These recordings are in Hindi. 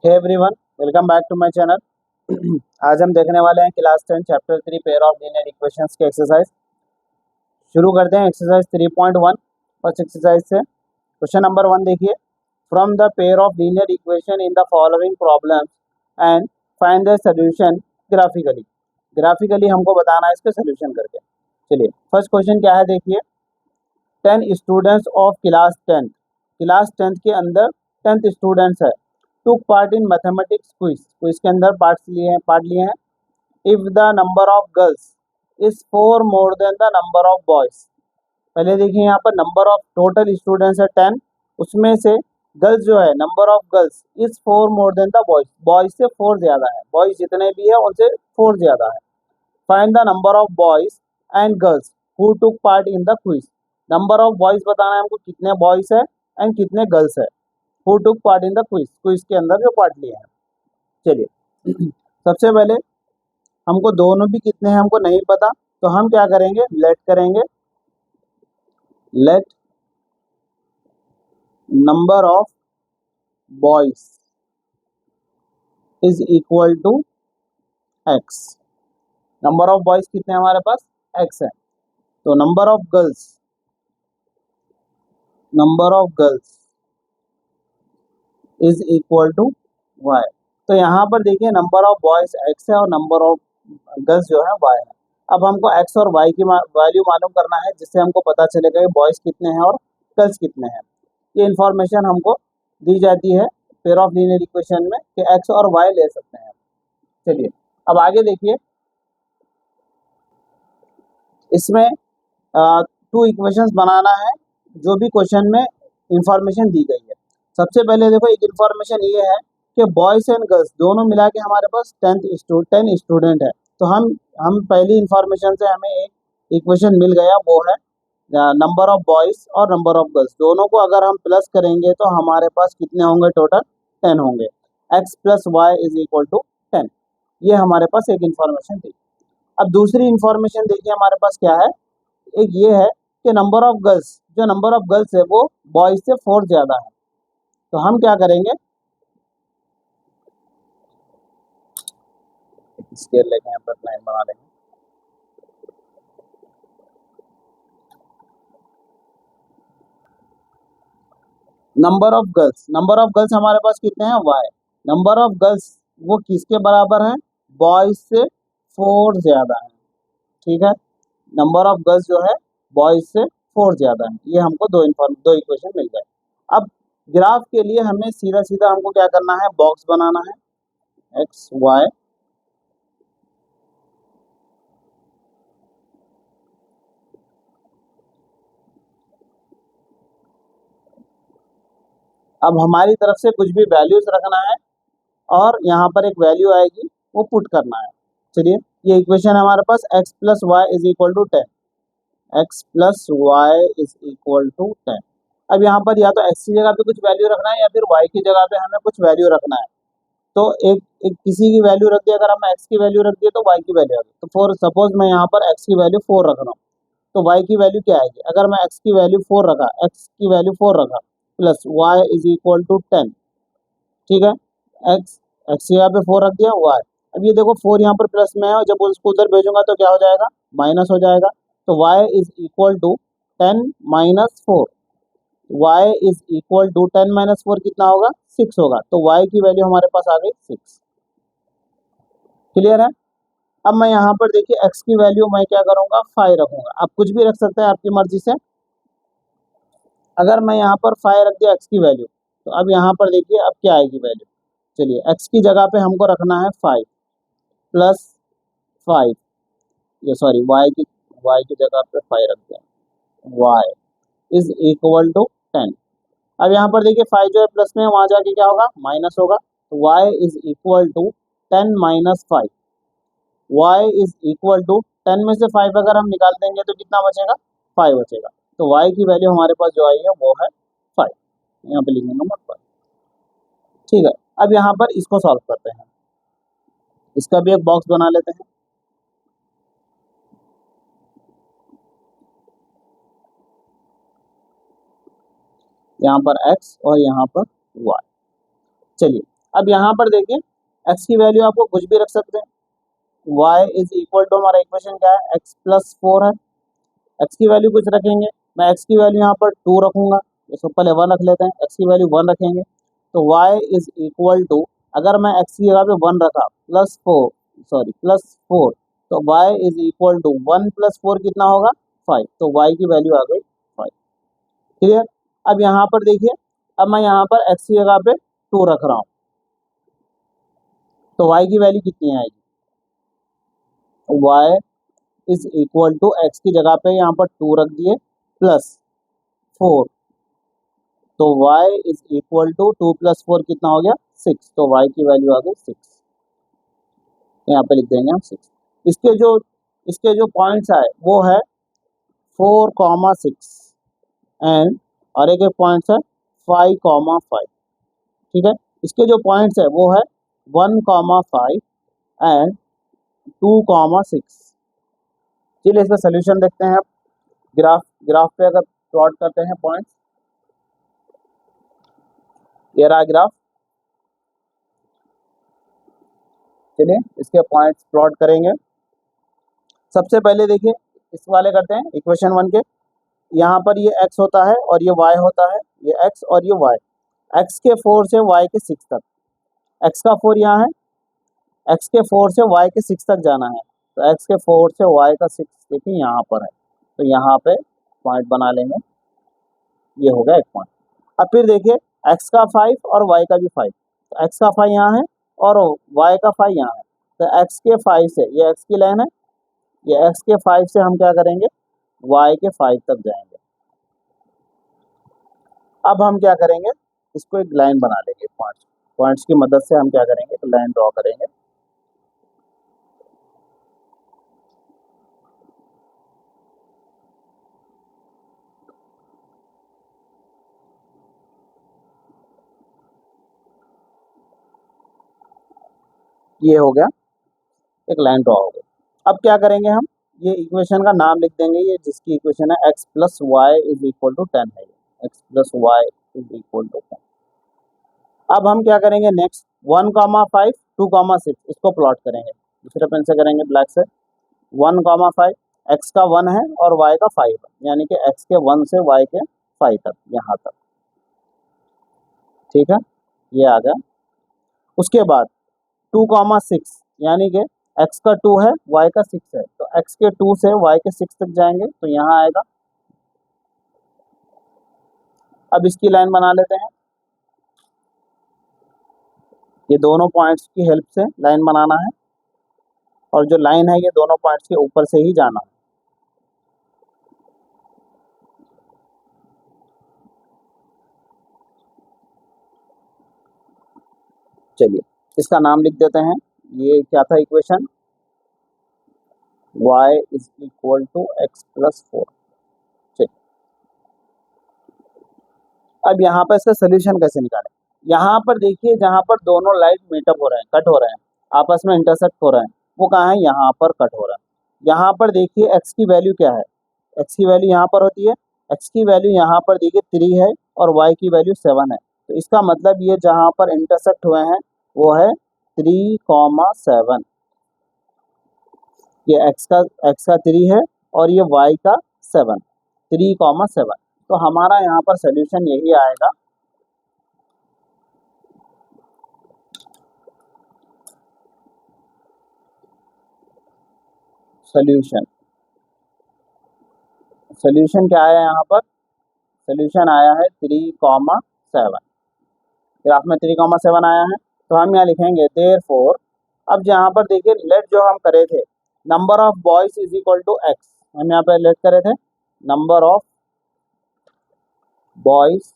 Hey everyone, welcome back to my channel. आज हम देखने वाले हैं class 10 chapter 3 pair of linear equations के एक्सरसाइज। शुरू करते हैं एक्सरसाइज 3.1 फर्स्ट एक्सरसाइज से। क्वेश्चन नंबर 1 देखिए, from the pair of linear equation in the following problems and find the solution graphically. Graphically हमको बताना है इसके सोल्यूशन करके। चलिए फर्स्ट क्वेश्चन क्या है देखिए, 10 स्टूडेंट्स ऑफ क्लास 10th के अंदर 10th स्टूडेंट्स है, took part in mathematics quiz के अंदर पार्ट लिए हैं। If the number of girls is 4 more than the number of boys. पहले देखिए यहाँ पर नंबर ऑफ टोटल स्टूडेंट्स है 10, उसमें से गर्ल्स जो है number of girls is 4 more than the boys, boys से 4 ज्यादा है, बॉयज जितने भी है उनसे 4 ज्यादा है। Find the number of boys and girls who took part in the quiz. Number of boys बताना है हमको, कितने बॉयज है एंड कितने गर्ल्स है, who took part in the quiz के अंदर जो पार्ट लिए हैं। चलिए सबसे पहले हमको दोनों भी कितने हैं हमको नहीं पता, तो हम क्या करेंगे, लेट करेंगे, let number of boys is equal to x. Number of boys कितने हमारे पास, एक्स है। तो number of girls is equal to y. तो यहाँ पर देखिए नंबर ऑफ बॉयज एक्स है और नंबर ऑफ गर्ल्स जो है वाई है। अब हमको एक्स और वाई की वैल्यू मालूम करना है, जिससे हमको पता चलेगा कि बॉयज कितने हैं और गर्ल्स कितने हैं। ये इन्फॉर्मेशन हमको दी जाती है पेयर ऑफ लीनियर इक्वेशन में कि एक्स और वाई ले सकते हैं। चलिए अब आगे देखिए, इसमें 2 इक्वेशंस बनाना है जो भी क्वेश्चन में इंफॉर्मेशन दी गई है। सबसे पहले देखो एक इन्फॉर्मेशन ये है कि बॉयज एंड गर्ल्स दोनों मिला के हमारे पास 10 स्टूडेंट है। तो हम पहली इंफॉर्मेशन से हमें एक इक्वेशन मिल गया, वो है नंबर ऑफ बॉयज और नंबर ऑफ गर्ल्स दोनों को अगर हम प्लस करेंगे तो हमारे पास कितने होंगे, टोटल 10 होंगे। X plus Y is equal to 10। ये हमारे पास एक इन्फॉर्मेशन थी। अब दूसरी इंफॉर्मेशन देखिए हमारे पास क्या है, एक ये है कि नंबर ऑफ गर्ल्स है वो बॉयज से 4 ज्यादा है। तो हम क्या करेंगे, स्केल लेके यहाँ पर लाइन बना लेंगे। नंबर ऑफ गर्ल्स हमारे पास कितने हैं, वाई। नंबर ऑफ गर्ल्स वो किसके बराबर है, बॉयज से 4 ज्यादा है। ठीक है, नंबर ऑफ गर्ल्स जो है बॉयज से 4 ज्यादा है। ये हमको दो इक्वेशन मिल गए। अब ग्राफ के लिए हमें सीधा सीधा हमको क्या करना है, बॉक्स बनाना है, एक्स वाई अब हमारी तरफ से कुछ भी वैल्यूज रखना है और यहाँ पर एक वैल्यू आएगी वो पुट करना है। चलिए ये इक्वेशन है हमारे पास, X plus Y is equal to 10, X plus Y is equal to 10। अब यहाँ पर या तो एक्स की जगह पे कुछ वैल्यू रखना है या फिर वाई की जगह पे हमें कुछ वैल्यू रखना है। तो एक किसी की वैल्यू रख दी, अगर हमने एक्स की वैल्यू रख दी तो वाई की वैल्यू रख दी। तो फॉर सपोज मैं यहाँ पर एक्स की वैल्यू 4 रख रहा हूँ, तो वाई की वैल्यू क्या आएगी, अगर मैं एक्स की वैल्यू 4 रखा, plus Y is equal to 10। ठीक है, एक्स एक्स की जगह पे 4 रख दिया, वाई। अब ये देखो 4 यहाँ पर प्लस में है और जब उसको उधर भेजूंगा तो क्या हो जाएगा, माइनस हो जाएगा। तो y is equal to 10 minus 4, y is equal to 10 minus 4 कितना होगा, 6 होगा। तो y की वैल्यू हमारे पास आ गई 6। क्लियर है। अब मैं यहाँ पर देखिए x की वैल्यू मैं क्या करूँगा, 5 रखूंगा। आप कुछ भी रख सकते हैं आपकी मर्जी से। अगर मैं यहाँ पर 5 रख दिया x की वैल्यू, तो अब यहाँ पर देखिए अब क्या आएगी वैल्यू। चलिए x की जगह पे हमको रखना है 5 प्लस 5, ये सॉरी y की जगह पे 5 रख दिया, y इज इक्वल टू 10। अब यहाँ पर देखिए 5 जो है प्लस में, वहां जाके क्या होगा, माइनस होगा। तो y is equal to 10 minus 5, y is equal to 10 में से 5 अगर हम निकाल देंगे तो कितना बचेगा, 5 बचेगा। तो y की वैल्यू हमारे पास जो आई है वो है 5। यहाँ पे लिखेंगे नंबर 5। ठीक है, अब यहाँ पर इसको सॉल्व करते हैं, इसका भी एक बॉक्स बना लेते हैं। यहाँ पर x और यहाँ पर y। चलिए अब यहाँ पर देखिए x की वैल्यू आपको कुछ भी रख सकते हैं, y इज इक्वल टू, हमारा इक्वेशन क्या है, x+4 है, x की वैल्यू कुछ रखेंगे, मैं x की वैल्यू यहाँ पर 2 रखूंगा, इसको पहले 1 रख लेते हैं, x की वैल्यू 1 रखेंगे, तो y इज इक्वल टू, अगर मैं x की जगह पे 1 रखा +4 तो y इज इक्वल टू 1 + 4 कितना होगा 5, तो y की वैल्यू आ गई 5। क्लियर। अब यहाँ पर देखिए, अब मैं यहाँ पर x की जगह पे 2 रख रहा हूँ, तो y की वैल्यू कितनी आएगी, y is equal to, x की जगह पे यहाँ पर 2 रख दिए +4, तो y इज इक्वल टू 2 + 4 कितना हो गया 6, तो y की वैल्यू आ गई 6, यहाँ पे लिख देंगे हम 6। इसके जो पॉइंट्स आए वो है 4,6 एंड, और एक पॉइंट्स है 5,5, ठीक है। इसके जो पॉइंट्स है वो है 1,5 एंड 2,6। चलिए इसका सोल्यूशन देखते हैं। अब ग्राफ पे अगर प्लॉट करते हैं पॉइंट्स, ये रहा ग्राफ, चलिए इसके पॉइंट्स प्लॉट करेंगे। सबसे पहले देखिए इस वाले करते हैं इक्वेशन 1 के, यहाँ पर ये x होता है और ये y होता है, ये x और ये y, x के 4 से y के 6 तक, x का 4 यहाँ है, x के 4 से y के 6 तक जाना है, तो x के 4 से y का 6 देखिए यहाँ पर है, तो यहाँ पे पॉइंट बना लेंगे, ये हो गया एक पॉइंट। अब फिर देखिए x का 5 और y का भी 5, तो x का 5 यहाँ है और y का 5 यहाँ है, तो x के 5 से, ये x की लाइन है, ये x के 5 से हम क्या करेंगे y के 5 तक जाएंगे। अब हम क्या करेंगे, इसको एक लाइन बना लेंगे, पॉइंट्स की मदद से हम क्या करेंगे, तो लाइन ड्रॉ करेंगे। ये हो गया, एक लाइन ड्रॉ हो गई। अब क्या करेंगे हम, ये इक्वेशन का नाम लिख देंगे, ये जिसकी इक्वेशन है x+y इज इक्वल टू 10 है, x+y इज इक्वल टू 10। अब हम क्या करेंगे नेक्स्ट, 1,5 2,6 इसको प्लॉट करेंगे, दूसरे पेन से करेंगे ब्लैक से। 1,5 x का 1 है और y का 5 है, यानी कि x के 1 से y के 5 तक, यहाँ तक, ठीक है, ये आ गया। उसके बाद 2,6 यानी कि x का 2 है y का 6 है, तो x के 2 से y के 6 तक जाएंगे, तो यहाँ आएगा। अब इसकी लाइन बना लेते हैं, ये दोनों पॉइंट्स की हेल्प से लाइन बनाना है, और जो लाइन है ये दोनों पॉइंट्स के ऊपर से ही जाना है। चलिए इसका नाम लिख देते हैं, ये क्या था equation, y is equal to x+4। चलिए अब यहाँ पर इसका सोल्यूशन कैसे निकालें, यहाँ पर देखिए जहाँ पर दोनों लाइन मीटअप हो रहे हैं, कट हो रहे हैं, आपस में इंटरसेक्ट हो रहे हैं, वो कहाँ है, यहाँ पर कट हो रहा है। यहाँ पर देखिए x की वैल्यू क्या है, x की वैल्यू यहाँ पर होती है, x की वैल्यू यहाँ पर देखिए 3 है और y की वैल्यू 7 है, तो इसका मतलब ये जहाँ पर इंटरसेक्ट हुए हैं वो है 3,7, ये x का 3 है और ये y का 7, 3,7, तो हमारा यहाँ पर सोल्यूशन यही आएगा, सोल्यूशन क्या आया यहाँ पर, सोल्यूशन आया है 3,7, ग्राफ में 3,7 आया है, तो हम यहाँ लिखेंगे देयरफॉर। अब यहाँ पर देखिए लेट जो हम करे थे, number of boys is equal to x, हम यहाँ पे लेट करे थे number of boys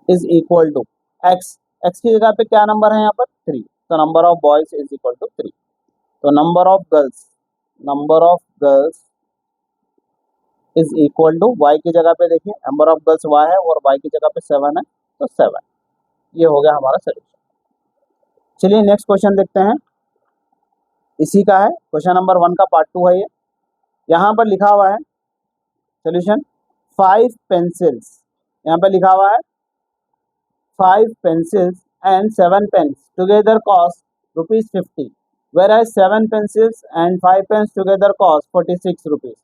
is equal to x, x की जगह पे क्या नंबर है यहाँ पर 3, तो number of boys is equal to 3, तो number of girls is equal to y की जगह पे देखिए नंबर ऑफ गर्ल्स y है और y की जगह पे 7 है, तो 7, ये हो गया हमारा सोल्यूशन। चलिए नेक्स्ट क्वेश्चन देखते हैं, इसी का है, क्वेश्चन नंबर 1 का पार्ट 2 है ये। यहाँ पर लिखा हुआ है सोल्यूशन, 5 पेंसिल्स यहाँ पे लिखा हुआ है 5 pencils and 7 pens together cost ₹50, whereas 7 pencils and 5 pens together cost ₹46.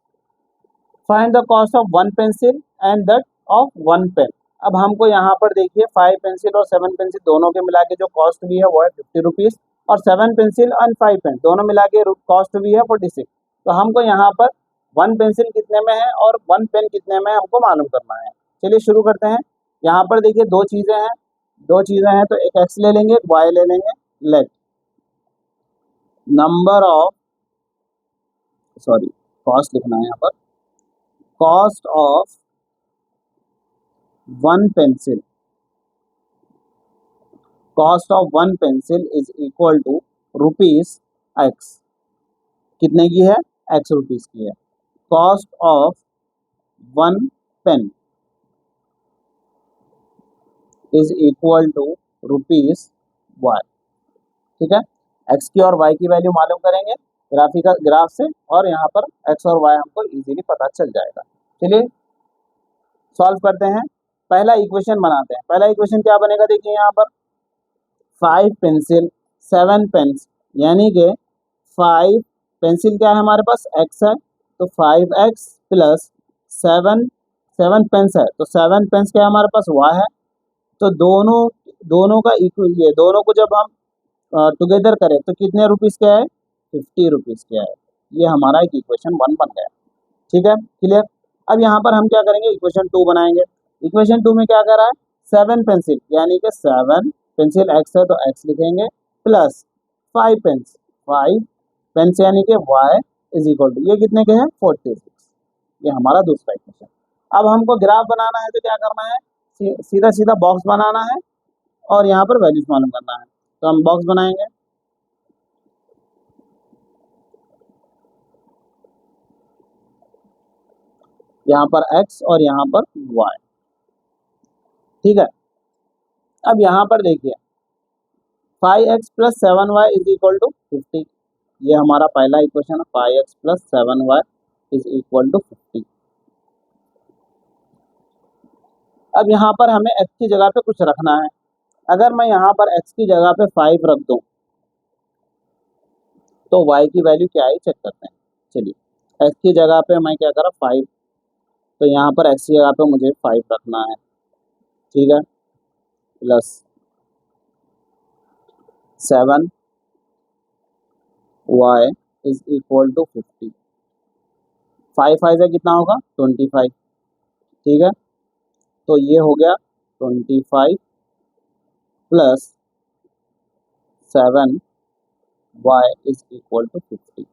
Find the cost of 1 pencil and that of 1 pen. अब हमको यहाँ पर देखिए 5 पेंसिल और 7 पेंसिल दोनों के मिला के जो कॉस्ट भी है वो है ₹50 और 7 पेंसिल और 5 पेन दोनों मिला के कॉस्ट भी है 46। तो हमको यहाँ पर 1 पेंसिल कितने में है और 1 पेन कितने में हमको मालूम करना है। चलिए शुरू करते हैं। यहाँ पर देखिए दो चीज़ें हैं तो एक x ले लेंगे, एक y ले लेंगे। लेट नंबर ऑफ कॉस्ट लिखना है यहाँ पर, cost of 1 pencil, cost of 1 pencil is equal to ₹x। कितने की है? x रुपीस की है। Cost of 1 pen is equal to ₹y। ठीक है, x की और y की वैल्यू मालूम करेंगे ग्राफ से और यहाँ पर x और y हमको इजीली पता चल जाएगा। चलिए सॉल्व करते हैं। पहला इक्वेशन बनाते हैं। पहला इक्वेशन क्या बनेगा देखिए यहाँ पर 5 पेंसिल 7 पेन्स, यानी कि 5 पेंसिल क्या है हमारे पास x है तो 5x प्लस 7 पेन्स है तो 7 पेन्स क्या है हमारे पास y है। तो दोनों का ये दोनों को जब हम टुगेदर करें तो कितने रुपीस क्या है? ₹50 क्या है। ये हमारा एक इक्वेशन 1 बन गया। ठीक है, क्लियर। अब यहाँ पर हम क्या करेंगे, इक्वेशन 2 बनाएंगे। इक्वेशन 2 में क्या कर रहा है 7 पेंसिल, यानी कि 7 पेंसिल x है तो x लिखेंगे प्लस 5 पेन्स, 5 पेन्स यानी कि y इज इक्वल टू ये कितने के हैं 46। ये हमारा दूसरा इक्वेशन। अब हमको ग्राफ बनाना है तो क्या करना है, सीधा सीधा बॉक्स बनाना है और यहाँ पर वैल्यूज मालूम करना है। तो हम बॉक्स बनाएंगे। यहाँ पर x और यहाँ पर y। ठीक है, अब यहाँ पर देखिए 5x plus 7y is equal to 50। ये हमारा पहला इक्वेशन है, 5x plus 7y is equal to 50। अब यहाँ पर हमें x की जगह पे कुछ रखना है। अगर मैं यहाँ पर x की जगह पे 5 रख दूँ तो y की वैल्यू क्या है चेक करते हैं। चलिए x की जगह पे मैं क्या करा 5, तो यहाँ पर x की जगह पे मुझे 5 रखना है। ठीक है, plus 7y is equal to 50। 5 5 से कितना होगा 25। ठीक है, तो ये हो गया 25 plus 7y is equal to 50।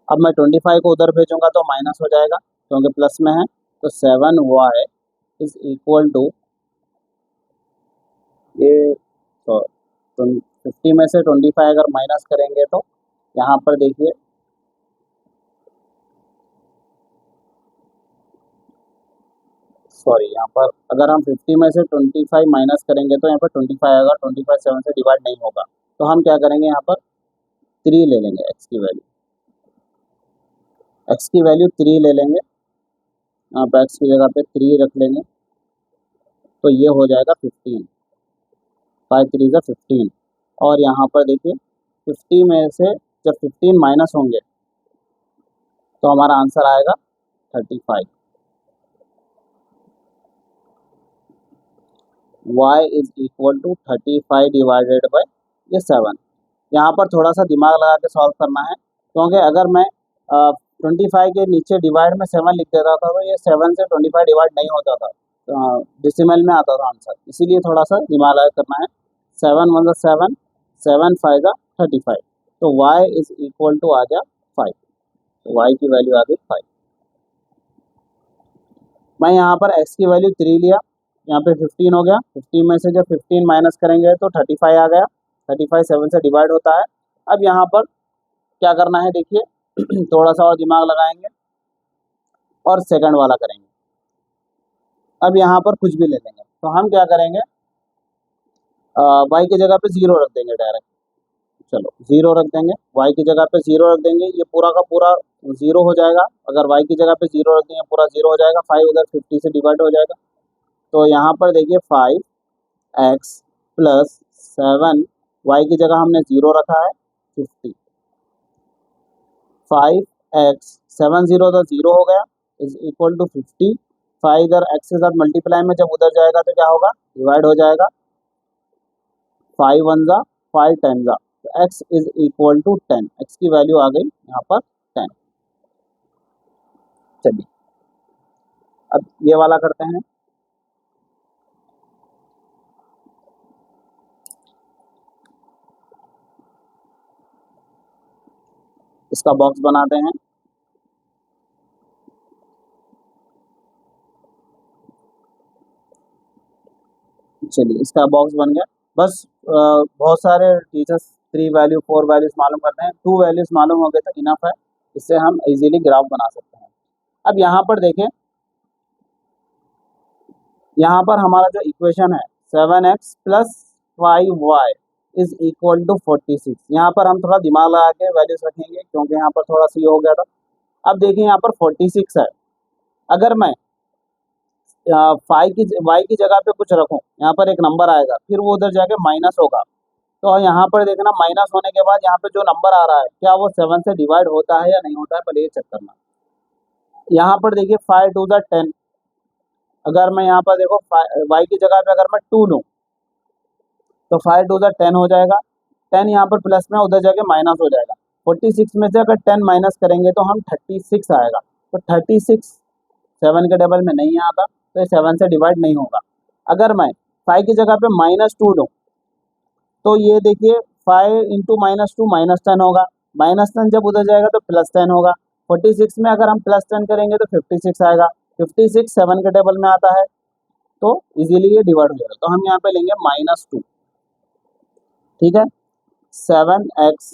अब मैं 25 को उधर भेजूंगा तो माइनस हो जाएगा क्योंकि प्लस में है। तो 7y इज इक्वल टू ये तो 50 में से 25 अगर माइनस करेंगे तो यहाँ पर देखिए यहाँ पर अगर हम 50 में से 25 माइनस करेंगे तो यहाँ पर 25 आएगा। 25 7 से डिवाइड नहीं होगा तो हम क्या करेंगे, यहाँ पर 3 ले लेंगे। x की वैल्यू 3 ले लेंगे। यहाँ पर x की जगह पे 3 रख लेंगे तो ये हो जाएगा 15। 5 3 का 15 और यहाँ पर देखिए 50 में से जब 15 माइनस होंगे तो हमारा आंसर आएगा 35। y is equal to 35 divided by ये 7। यहाँ पर थोड़ा सा दिमाग लगा के सॉल्व करना है क्योंकि अगर मैं 25 के नीचे डिवाइड में 7 लिख देता था तो ये 7 से 25 डिवाइड नहीं होता था, डेसिमल में आता था आंसर। इसीलिए थोड़ा सा दिमाग लगा करना है। 7 1 7, 7 5 35, तो y इज इक्वल टू आ गया 5। तो y की वैल्यू आ गई 5। मैं यहाँ पर x की वैल्यू 3 लिया, यहाँ पे 15 हो गया। 15 में से जब 15 माइनस करेंगे तो 35 आ गया। 35 7 से डिवाइड होता है। अब यहाँ पर क्या करना है देखिए थोड़ा सा और दिमाग लगाएंगे और सेकंड वाला करेंगे। अब यहाँ पर कुछ भी ले लेंगे तो हम क्या करेंगे, y की जगह पे 0 रख देंगे डायरेक्ट। चलो 0 रख देंगे, y की जगह पे 0 रख देंगे, ये पूरा का पूरा 0 हो जाएगा। अगर y की जगह पे 0 रख देंगे पूरा 0 हो जाएगा। 5 उधर 50 से डिवाइड हो जाएगा तो यहाँ पर देखिए 5x प्लस 7 वाई की जगह हमने 0 रखा है 50। 5x 7 0 तो 0 हो गया इज इक्वल टू 50। 5 इधर x के साथ मल्टीप्लाई में जब उधर जाएगा तो क्या होगा, डिवाइड हो जाएगा। 5 1 जा 5 10 जा, तो x is equal to 10। x की वैल्यू आ गई यहाँ पर 10। चलिए अब ये वाला करते हैं। इसका बॉक्स बनाते हैं। चलिए इसका बॉक्स बन गया। बस बहुत सारे टीचर्स 3 वैल्यू 4 वैल्यूज मालूम करते हैं, 2 वैल्यूज मालूम हो गए तो इनफ है, इससे हम इजीली ग्राफ बना सकते हैं। अब यहाँ पर देखें, यहाँ पर हमारा जो इक्वेशन है 7x plus 5y is equal to 46। यहाँ पर हम थोड़ा दिमाग लगा के वैल्यूज रखेंगे क्योंकि यहाँ पर थोड़ा सी हो गया था। अब देखिए यहाँ पर 46 है, अगर मैं वाई की जगह पे कुछ रखूं, यहाँ पर एक नंबर आएगा, फिर वो उधर जाके माइनस होगा। तो यहाँ पर देखना माइनस होने के बाद यहाँ पे जो नंबर आ रहा है क्या वो 7 से डिवाइड होता है या नहीं होता है, पहले ये चेक करना। यहाँ पर देखिए 5 2 10, अगर मैं यहाँ पर देखो वाई की जगह पे अगर मैं 2 लूँ तो 5 2 10 हो जाएगा। 10 यहाँ पर प्लस में उधर जाके माइनस हो जाएगा। 46 में से अगर 10 माइनस करेंगे तो हम 36 आएगा। तो 36 7 के डबल में नहीं आता, तो ये 7 से डिवाइड नहीं होगा। अगर मैं 5 की जगह पे -2 लूँ तो ये देखिए 5 इंटू -2 -10 होगा। -10 जब उधर जाएगा तो +10 होगा। 46 में अगर हम +10 करेंगे तो 56 आएगा। 56 7 के टेबल में आता है, तो इजीली ये डिवाइड हो जाएगा। तो हम यहाँ पे लेंगे -2, ठीक है। 7x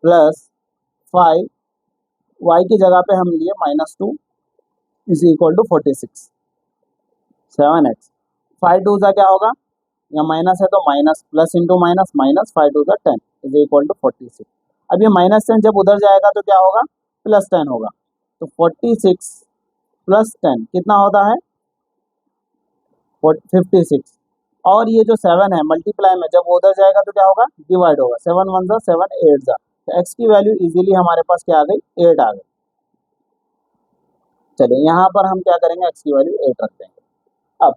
प्लस 5 वाई की जगह पे हम लिए -2 इज इक्वल टू 46। 7x 5 2 क्या होगा, या माइनस है तो minus, plus into minus, minus 5 2 10 is equal to 46। अब ये -10 जब उधर जाएगा तो क्या होगा, +10 होगा। तो 46 प्लस 10 कितना होता है 56। और ये जो 7 है मल्टीप्लाई में जब वो उधर जाएगा तो क्या होगा, डिवाइड होगा। 7 1 7 8 जा, तो x की वैल्यू इजीली हमारे पास क्या आ गई, 8 आ गई। चलिए यहाँ पर हम क्या करेंगे, x की वैल्यू 8 रख देंगे। अब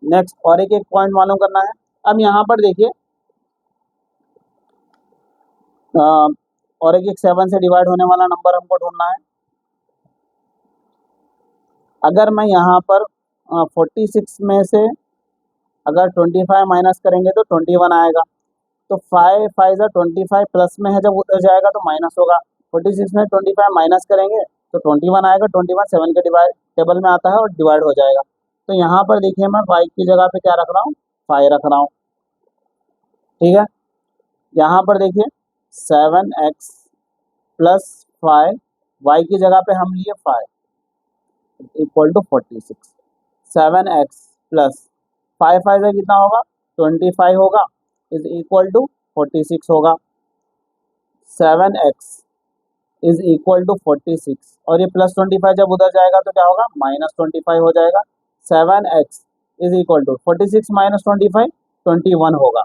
नेक्स्ट और एक पॉइंट मालूम करना है। अब यहाँ पर देखिए और एक 7 से डिवाइड होने वाला नंबर हमको ढूंढना है। अगर मैं यहाँ पर 46 में से अगर 25 माइनस करेंगे तो 21 आएगा। तो 5 5 25 प्लस में है, जब उधर जाएगा तो माइनस होगा। 46 में 25 माइनस करेंगे तो 21 आएगा। 21 7 के डिवाइड टेबल में आता है और डिवाइड हो जाएगा। तो यहाँ पर देखिए मैं 5 की जगह पे क्या रख रहा हूँ, 5 रख रहा हूँ, ठीक है। यहाँ पर देखिए 7x प्लस 5 वाई की जगह पे हम लिए 5 इक्वल टू 46। 7x प्लस 5 5 से कितना होगा, 25 होगा, इज इक्वल टू 46 होगा। 7x इज इक्वल टू 46 और ये प्लस 25 जब उधर जाएगा तो क्या होगा, -25 हो जाएगा। 7x is equal to 46 minus 25 21 होगा।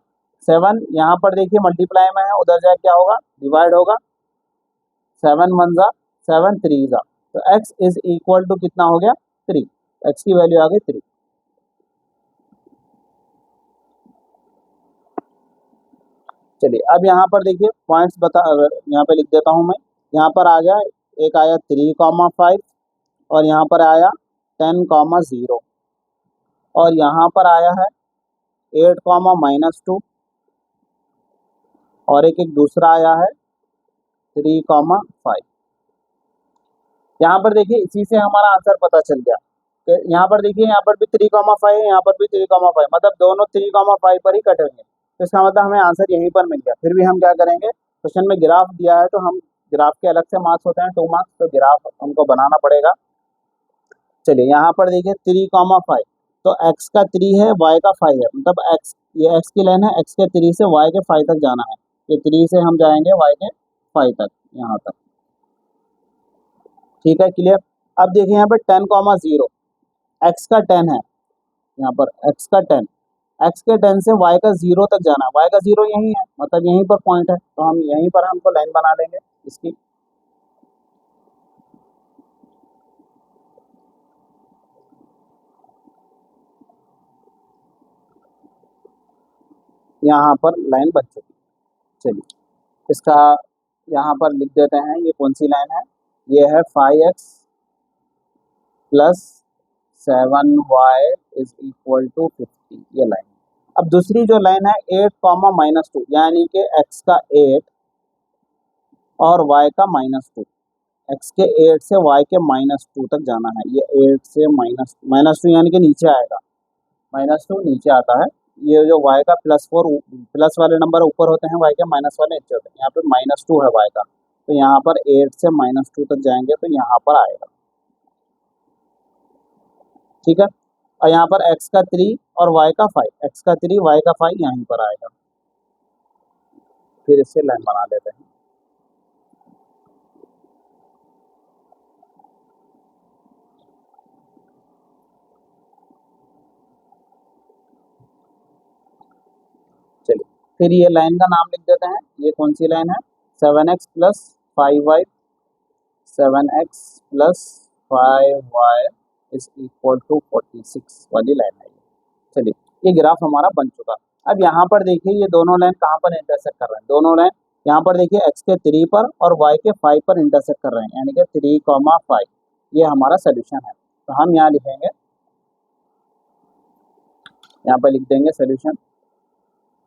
7 यहाँ पर देखिए मल्टीप्लाई में है, उधर जाए क्या होगा, डिवाइड होगा। 7 1 जा 7 3 जा, तो x इज इक्वल टू कितना हो गया, 3। x की वैल्यू आ गई 3। चलिए अब यहाँ पर देखिए पॉइंट्स यहाँ पे लिख देता हूँ मैं। यहाँ पर आ गया, एक आया 3,5 और यहाँ पर आया 10,0 और यहाँ पर आया है 8,-2 और एक दूसरा आया है 3,5। यहाँ पर देखिए इसी से हमारा आंसर पता चल गया कि यहाँ पर देखिए यहाँ पर भी 3,5 है, यहाँ पर भी 3,5, मतलब दोनों 3,5 पर ही कटेंगे। तो इसका मतलब हमें आंसर यहीं पर मिल गया। फिर भी हम क्या करेंगे, क्वेश्चन में ग्राफ दिया है तो हम ग्राफ के अलग से मार्क्स होते हैं 2 मार्क्स, तो ग्राफ हमको बनाना पड़ेगा। चलिए यहाँ पर देखिए 3,5, तो x का 3 है, y का 5 है, मतलब x, ये x की लाइन है, x के 3 से y के 5 तक जाना है। ये 3 से हम जाएंगे y के 5 तक, यहाँ तक, ठीक है, क्लियर। अब देखिए यहाँ पे 10,0 x का 10 है, यहाँ पर x का 10, x के 10 से y का 0 तक जाना है, y का 0 यही है, मतलब यहीं पर पॉइंट है, तो हम यहीं पर हमको लाइन बना लेंगे इसकी। यहाँ पर लाइन बन चुकी है। चलिए इसका यहाँ पर लिख देते हैं, ये कौन सी लाइन है, ये है 5x plus 7y is equal to 50, ये लाइन। अब दूसरी जो लाइन है 8 कॉमा -2, यानी कि x का 8 और y का -2, x के 8 से y के -2 तक जाना है। ये 8 से -2 यानी कि नीचे आएगा, -2 नीचे आता है। ये जो y का +4, प्लस वाले नंबर ऊपर होते हैं, y के माइनस वाले नीचे होते हैं। यहाँ पे -2 है y का, तो यहाँ पर 8 से -2 तक जाएंगे तो यहाँ पर आएगा, ठीक है। और यहाँ पर x का 3 और y का 5, x का 3 y का 5 यहीं पर आएगा। फिर इससे लाइन बना लेते हैं। चलिए फिर ये लाइन का नाम लिख देते हैं, ये कौन सी लाइन है, 7x plus 5y, 7x plus 5y is equal to 46 वाली लाइन है। चलिए ये ग्राफ हमारा बन चुका। अब यहाँ पर देखिए ये दोनों लाइन कहाँ पर इंटरसेक्ट कर रहे हैं, दोनों लाइन यहाँ पर देखिए x के 3 पर और y के 5 पर इंटरसेक्ट कर रहे हैं, यानी कि 3,5, ये हमारा सोल्यूशन है। तो हम यहाँ लिखेंगे, यहाँ पर लिख देंगे सोल्यूशन,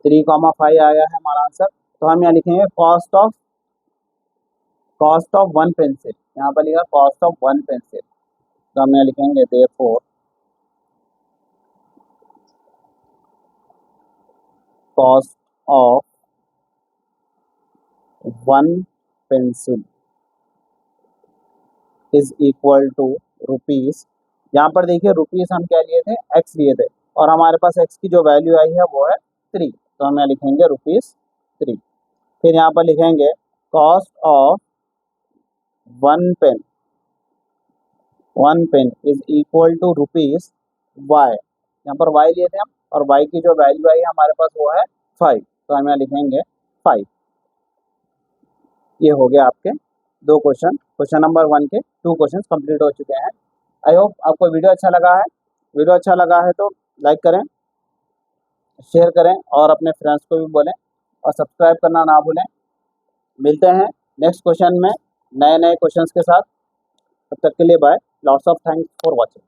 3,5 आया है हमारा आंसर। तो हम यहाँ लिखेंगे कॉस्ट ऑफ 1 पेंसिल, यहाँ पर लिखा कॉस्ट ऑफ 1 पेंसिल, तो हम यहाँ लिखेंगे therefore cost of 1 pencil is equal to rupees, यहाँ पर देखिए रुपीज हम क्या लिए थे, x लिए थे, और हमारे पास x की जो वैल्यू आई है वो है 3, तो हम यहाँ लिखेंगे ₹3। फिर यहाँ पर लिखेंगे cost of 1 pen is equal to rupees y, यहाँ पर y लिए थे हम, और y की जो वैल्यू आई है हमारे पास वो है 5, तो हम यहाँ लिखेंगे 5। ये हो गया आपके दो क्वेश्चन, क्वेश्चन नंबर 1 के 2 क्वेश्चन कंप्लीट हो चुके हैं। आई होप आपको वीडियो अच्छा लगा है। वीडियो अच्छा लगा है तो लाइक करें, शेयर करें और अपने फ्रेंड्स को भी बोलें, और सब्सक्राइब करना ना भूलें। मिलते हैं नेक्स्ट क्वेश्चन में नए नए क्वेश्चंस के साथ, तब तक के लिए bye, lots of thanks for watching.